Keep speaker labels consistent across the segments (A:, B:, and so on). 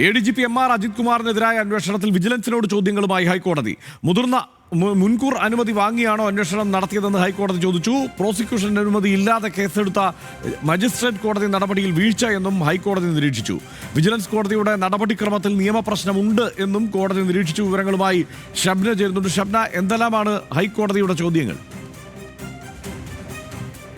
A: ADGP MR Ajith കുമാറിനെതിരായ അന്വേഷണത്തിൽ വിജിലൻസിനോട് ചോദ്യങ്ങളുമായി ഹൈക്കോടതി. മുൻകൂർ അനുമതി വാങ്ങിയാണോ അന്വേഷണം നടത്തിയതെന്ന് ഹൈക്കോടതി ചോദിച്ചു. പ്രോസിക്യൂഷൻ അനുമതി ഇല്ലാതെ കേസെടുത്ത മജിസ്ട്രേറ്റ് കോടതി നടപടിയിൽ വീഴ്ച എന്നും ഹൈക്കോടതി നിരീക്ഷിച്ചു. വിജിലൻസ് കോടതിയുടെ നടപടിക്രമത്തിൽ നിയമപ്രശ്നമുണ്ട് എന്നും കോടതി നിരീക്ഷിച്ചു. വിവരങ്ങളുമായി ഷബ്ന ചേരുന്നുണ്ട്. ഷബ്ന, എന്തെല്ലാമാണ് ഹൈക്കോടതിയുടെ ചോദ്യങ്ങൾ?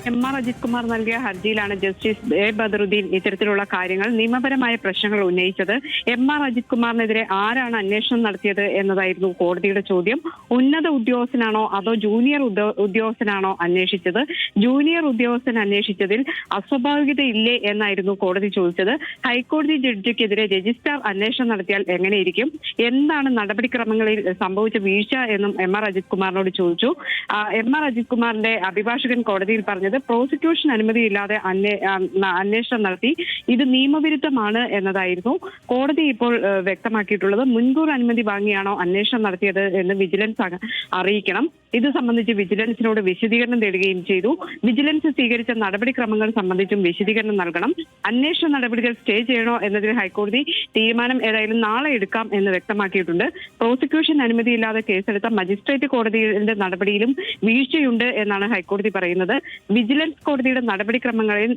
B: MR അജിത് കുമാർ നൽകിയ ഹർജിയിലാണ് ജസ്റ്റിസ് എ ബദറുദ്ദീൻ ഇത്തരത്തിലുള്ള കാര്യങ്ങൾ നിയമപരമായ പ്രശ്നങ്ങൾ ഉന്നയിച്ചത്. MR അജിത് കുമാറിനെതിരെ ആരാണ് അന്വേഷണം നടത്തിയത് എന്നതായിരുന്നു കോടതിയുടെ ചോദ്യം. ഉന്നത ഉദ്യോഗസ്ഥനാണോ അതോ ജൂനിയർ ഉദ്യോഗസ്ഥനാണോ അന്വേഷിച്ചത്? ജൂനിയർ ഉദ്യോഗസ്ഥൻ അന്വേഷിച്ചതിൽ അസ്വാഭാവികത ഇല്ലേ എന്നായിരുന്നു കോടതി ചോദിച്ചത്. ഹൈക്കോടതി ജഡ്ജിക്കെതിരെ രജിസ്ട്രാർ അന്വേഷണം നടത്തിയാൽ എങ്ങനെയിരിക്കും? എന്താണ് നടപടിക്രമങ്ങളിൽ സംഭവിച്ച വീഴ്ച എന്നും MR അജിത് കുമാറിനോട് ചോദിച്ചു. MR അജിത് കുമാറിന്റെ അഭിഭാഷകൻ കോടതിയിൽ പറഞ്ഞത് പ്രോസിക്യൂഷൻ അനുമതിയില്ലാതെ അന്വേഷണം നടത്തി, ഇത് നിയമവിരുദ്ധമാണ് എന്നതായിരുന്നു. കോടതി ഇപ്പോൾ വ്യക്തമാക്കിയിട്ടുള്ളത് മുൻകൂർ അനുമതി വാങ്ങിയാണോ അന്വേഷണം നടത്തിയത് എന്ന് വിജിലൻസ് അറിയിക്കണം. ഇത് സംബന്ധിച്ച് വിജിലൻസിനോട് വിശദീകരണം തേടുകയും ചെയ്തു. വിജിലൻസ് സ്വീകരിച്ച നടപടിക്രമങ്ങൾ സംബന്ധിച്ചും വിശദീകരണം നൽകണം. അന്വേഷണ നടപടികൾ സ്റ്റേ ചെയ്യണോ എന്നതിൽ ഹൈക്കോടതി തീരുമാനം ഏതായാലും നാളെ എടുക്കാം എന്ന് വ്യക്തമാക്കിയിട്ടുണ്ട്. പ്രോസിക്യൂഷൻ അനുമതിയില്ലാതെ കേസെടുത്ത മജിസ്ട്രേറ്റ് കോടതിയുടെ നടപടിയിലും വീഴ്ചയുണ്ട് എന്നാണ് ഹൈക്കോടതി പറയുന്നത്. വിജിലൻസ് കോടതിയുടെ നടപടിക്രമങ്ങളിൽ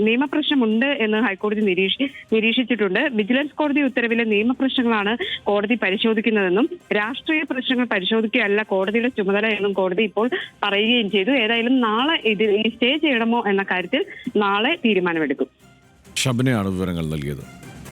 B: നിയമപ്രശ്നമുണ്ട് എന്ന് ഹൈക്കോടതി നിരീക്ഷിച്ചിട്ടുണ്ട്. വിജിലൻസ് കോടതി ഉത്തരവിലെ നിയമപ്രശ്നങ്ങളാണ് കോടതി പരിശോധിക്കുന്നതെന്നും രാഷ്ട്രീയ പ്രശ്നങ്ങൾ പരിശോധിക്കുകയല്ല കോടതിയുടെ ചുമതല എന്നും കോടതി ഇപ്പോൾ പറയുകയും ചെയ്തു. ഏതായാലും നാളെ ഇത് സ്റ്റേ ചെയ്യണമോ എന്ന കാര്യത്തിൽ നാളെ തീരുമാനമെടുക്കും.
A: ഷബ്നയാണ് വിവരങ്ങൾ നൽകിയത്.